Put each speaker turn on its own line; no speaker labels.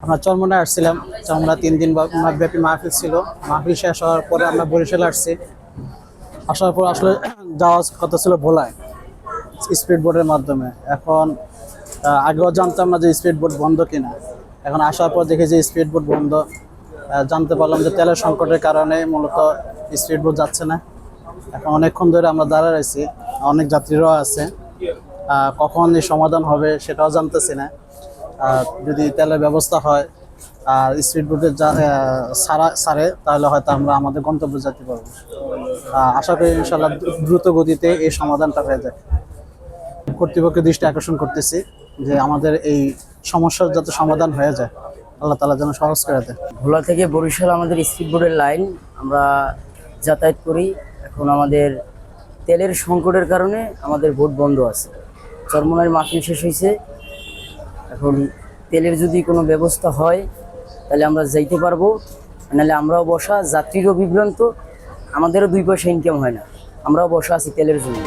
আমরা চরমনায় আসছিলাম। চরমনা 3 দিন ব্যাপী মাহফিল ছিল। মাহফিল শেষ হওয়ার পরে আমরা বরিশালে আসছি। আসার পর আসলে যাওয়ার কথা ছিল ভোলায় স্পিড বোটের মাধ্যমে। এখন আগেও জানতাম না যে স্পিড বোট বন্ধ কিনা। এখন আসার পর দেখি যে স্পিড বোট বন্ধ। জানতে পারলাম যে তেলের সংকটের কারণে মূলত স্পিড বোট যাচ্ছে না। এখন অনেকক্ষণ ধরে আমরা দাঁড়ায় রয়েছি, অনেক যাত্রীরাও আছে। কখন এই সমাধান হবে সেটাও জানতেছি না। যদি তেলের ব্যবস্থা হয় আর স্পিড বোটের ছাড়ে তাহলে হয়তো আমরা আমাদের গন্তব্যে যেতে পারবো। আশা করি ইনশাল্লাহ দ্রুত গতিতে এই সমাধানটা হয়ে যায়। কর্তৃপক্ষের দৃষ্টি আকর্ষণ করতেছি যে আমাদের এই সমস্যার যাতে সমাধান হয়ে যায়, আল্লাহ তাআলা যেন সহজ করে দেয়।
ভোলা থেকে বরিশাল আমাদের স্পিড বোটের লাইন, আমরা যাতায়াত করি। এখন আমাদের তেলের সংকটের কারণে আমাদের বোট বন্ধ আছে। চরমনার মাহফিল শেষ হয়েছে, এখন তেলের যদি কোনো ব্যবস্থা হয় তাহলে আমরা যাইতে পারবো, নাহলে আমরাও বসা, যাত্রীরও বিভ্রান্ত, আমাদেরও 2 পয়সা ইনকাম হয় না, আমরাও বসা আছি তেলের জন্য।